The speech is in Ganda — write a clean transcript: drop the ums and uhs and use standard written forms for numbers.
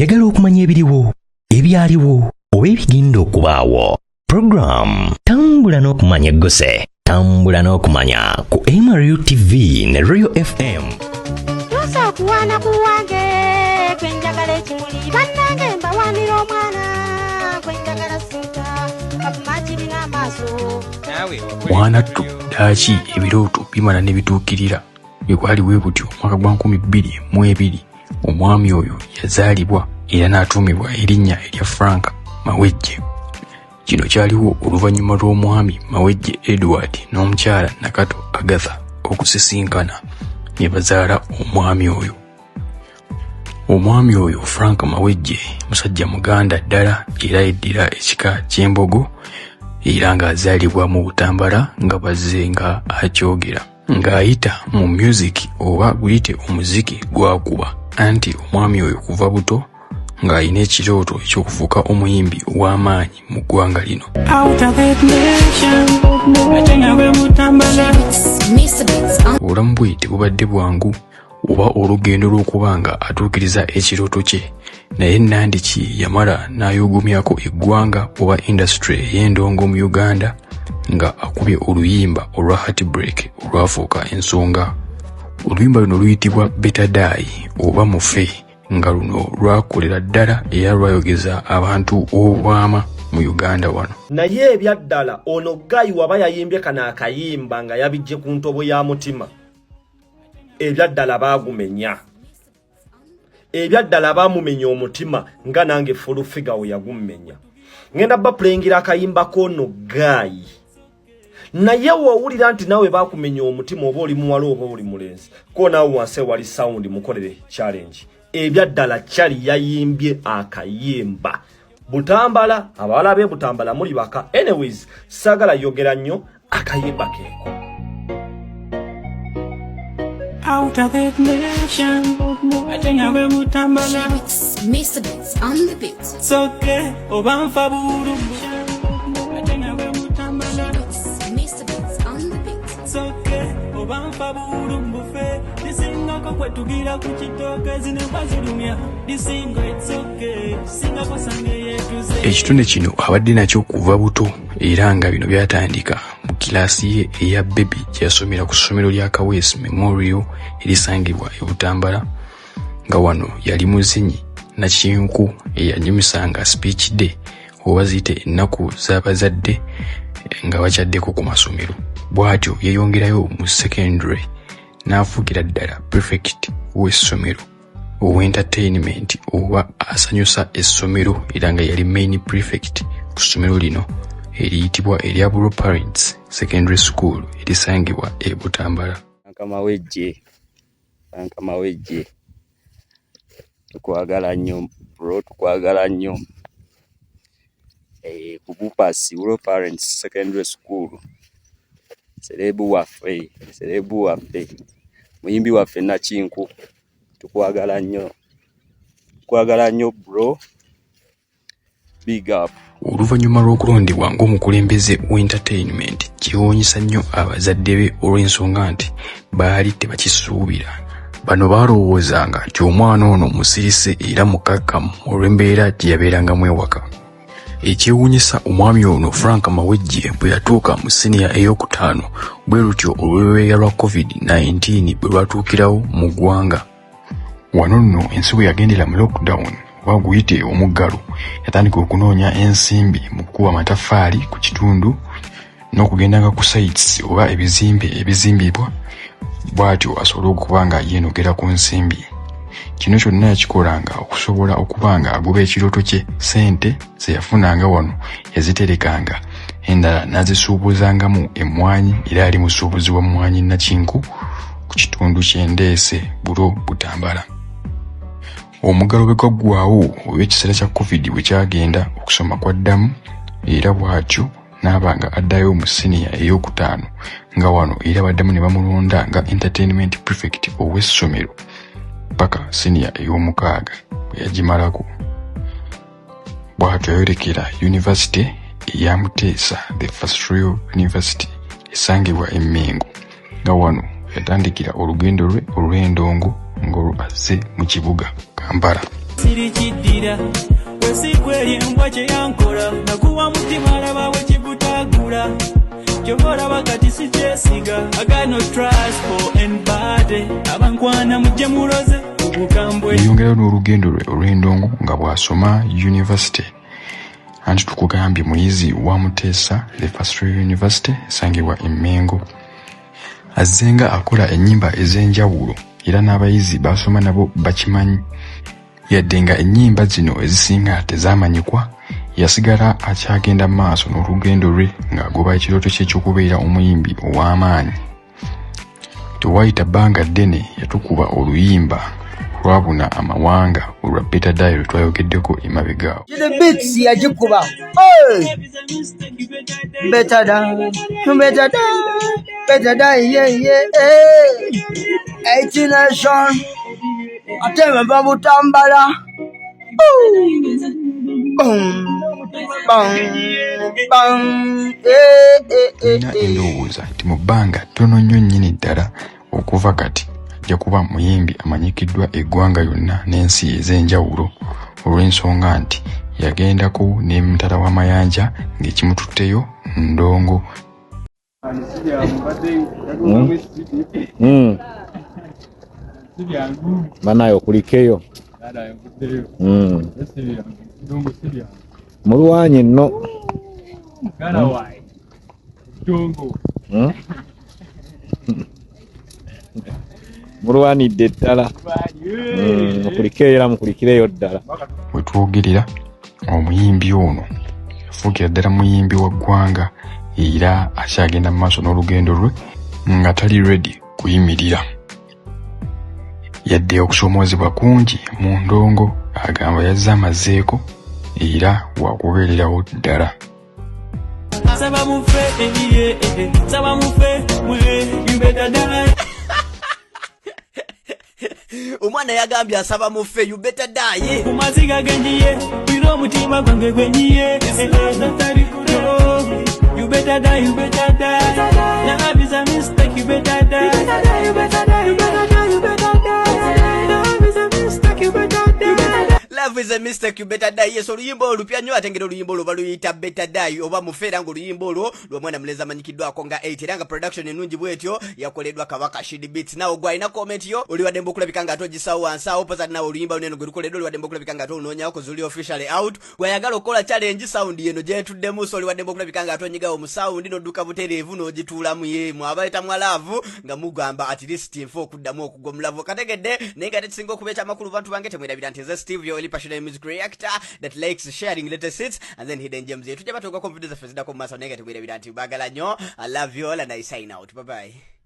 Oyagala okumanya ebiriwo, ebyaliwo, oba ebigenda okubaawo. Program Tambula n'okumanya eggose. Tambula n'okumanya ku MRU TV ne Royal FM. Yosa kuwana kuwange kwenjagala ekimuli bannange mbawanira omwana kwenjagala sinta akumajiri n'amaaso. Wanattu daki ebirooto bimala ne bituukirira. Bwali bwe butyo mwaka gwa 2022 omwami oyo yazaalibwa era n'atuumibwa erinnya erya Frank Mawejje. Kino kyaliwo oluvannyuma lw'omwami Mawejje Edward n'omukyala Nakato Agatha okusisinkana ne bazaala omwami oyo. Omwami oyo Frank Mawejje musajja muganda ddala era yeddira ekika ky'embogo era ng'azaalibwa mu Butambala nga bazze nga akyogera ng'ayita mu music oba guyite omuziki gwakuba anti omwami oyo kuva buto ng'ayina ekirooto eky'okufuuka omuyimbi w'amaanyi mu ggwanga lino. Obulamu bwe tebubadde bwangu oba olugendo lw'okuba nga atuukiriza ekirooto kye, naye Nandiki yamala n'ayogomyako eggwanga oba industry ey'endongo mu Uganda nga akubye oluyimba olwa Heartbreak olwafuuka ensonga. Oluyimba luno luyitibwa Better Die oba Mufe, nga luno lwakolera ddala era lwayogeza abantu obwama mu Uganda wano. Naye ebyaddala ono Guy waba yayimbye kana akayimba nga yabijje ku ntobo ya mutima. Ebyaddala baagumenya. Ebyaddala baamumenya omutima nga nange full figure we yagumenya. Ngenda bba playingira akayimba kono Guy. Naye wawulira nti nawe baakumenya omutima oba oli muwala oba oli mulenzi. Ko nawe wanse wali sound mukolere challenge. Ebyaddala kyali yayimbye akayimba. Butambala abawala be Butambala muli baka. Anyways, sagala yogera nnyo akayimba keeko. Out of that nation, I think I will Butambala. Mr. Beats on the beat. It's okay, Obamfa Buru. I think I will Butambala. Mr. Beats on the beat. It's okay, Obamfa Buru Buffet. This single go to get up with your talkers in the Bazilumia. This single, it's okay. Single for Sunday to say. Ekitundu kino abadde nakyo kuva buto era nga bino byatandika mu kilaasi ye eya baby gy'asomera ku ssomero lya Kaweesi Memorial erisangibwa e Butambala, nga wano yali muzinyi nakinku eyanyumisanga speech day oba ziyite ennaku z'abazadde nga bakyaddeko ku masomero. Bw'atyo yeeyongerayo mu secondary n'afuukira ddala prefect w'essomero ow'entertainment oba asanyusa essomero era nga yali main prefect ku ssomero lino eriyitibwa erya Bull Parents Secondary School erisangibwa e Butambala. Frank Mawejje tukwagala nnyo bro, tukwagala nnyo. Ku Bull Parents Secondary School serebu waffe muyimbi waffe Nakinku, tukwagala nnyo bro, big up. Oluvannyuma lw'okulondebwa ng'omukulembeze w'entertainment kiwuunyisa nnyo abazadde be olw'ensonga nti baali tebakisuubira. Bano baalowoozanga nti omwana ono musirise era mukkakkamu olw'embeera gye yabeerangamu ewaka. Ekyewuunyisa omwami ono Frank Mawejje bwe yatuuka mu siniya ey'okutaano bwe lutyo olw'olubeeya lwa COVID-19 bwe lwatuukirawo mu ggwanga. Wano nno ensi bwe yagendera mu lockdown oba guyite omuggalo, yatandika okunoonya ensimbi mu kukuba amataffaali ku kitundu n'okugendanga ku sites oba ebizimbe ebizimbibwa, bw'atyo asobole okuba nga yeenogera ku nsimbi. Kino kyonna yakikolanga okusobola okuba nga agoba ekirooto kye. Ssente ze yafunanga wano yaziterekanga, endala n'azisuubuzangamu emmwanyi era ali musuubuzi wa mmwanyi Nakinku ku kitundu ky'Endeese Bulo Butambala. Omuggalo bwe gwaggwaawo olw'ekiseera kya COVID bwe kyagenda okusoma kwaddamu era bw'atyo n'aba nga addayo mu siniya ey'okutaano nga wano era baddamu ne bamulonda nga entertainment prefect ow'essomero paka siniya ey'omukaaga bwe yagimalako. Bw'atyo yayolekera University eya Muteesa, the first real university esangibwa e Mengo, nga wano yatandikira olugendo lwe olw'endongo ng'olwo azze mu kibuga Kampala. siri kiddira wesikwerye embwa kye yankola nakuwa mutima alaba wekigutagula kyobola bakati sikyesiga I got no trust for anybody abankwana mujje muloze ubukambwe yongera n'olugendo lwe olw'endongo nga bw'asoma university anti tukugambye muyizi wa Muteesa Lefastrel University esangibwa e Mengo azenga akola ennyimba ez'enjawulo era n'abayizi basoma nabo bakimanyi yadde nga ennyimba zino ezisinga tezamanyikwa yasigala akyagenda maaso n'olugendo lwe ng'agoba ekirooto kye ky'okubeera omuyimbi ow'amaanyi tewayita bbanga ddene yatukuba oluyimba lwabuna amawanga olwa Better Die lwe twayogeddeko emabegaawo. The beats yagikuba Better Die, Better Die, yeah, hey. 18 nation ateme babutambala Nina endowooza nti mu bbanga ttono nnyo nnyini ddala okuva kati ajja kuba muyimbi amanyikiddwa eggwanga yonna n'ensi ez'enjawulo olw'ensonga nti yagendako ne Mutala w'Amayanja ng'ekimututteyo ndongo. Banayo kulikeyo mulwanyi nno mulwanidde ddala mukulikeyo era mukulikireyo ddala. Bwe twogerera omuyimbi ono yafuukira ddala muyimbi wa ggwanga era akyagenda mu maaso n'olugendo lwe nga tali ready kuyimirira yadde okusomoozebwa kungi mu ndongo agamba yazze amazeeko era wakubeererawo ddala. Saba mufe saba mufe you better die. Umwana yagambye asaba mufe you better die. Kumaziga genjiye biro mutima gwange gwenyiye natari kudo you better die, you better die. Love is a mistake, you better die. You better die, you better die, you better die, you better die. Love is a mistake, you better die. Love is a mistake, you better die. Yes, oluyimbo olupya nnyo atengera oluyimbo olwo baluyita Better Die oba mufeera ng'oluyimbo olwo lw'omwana muleza amanyikiddwako nga 8 era nga production ennungi bw'etyo yakoleddwa Kabaka Shidi Beats. Nawe gwalina comment yo oliwadde mbukulabika nga atogisawo wansi awo pozati nawe oluyimba luneno gwe lukoleddwa oliwadde mbukulabika nga atonoonyawo ko zuli officially out gwayagala okukola challenge sound yeno gyetuddemu so oliwadde mbukulabika nga atonyigawo mu sound n'odduka butereevu n'ogituulamu yemu abayita mwalaavu nga mugamba at least nfe okuddamu okugwa mulavu kategedde naye nga tekisinga okuba ekyamakulu bantu bange temwerabira nti nze Steve yo eli passionate music reactor that likes sharing latest hits and then hidden gems yetu tujja batuuka confidence zaffe ziddako mu maaso naye nga temwerabira nti baagala nnyo I love you all and I sign out bye bye.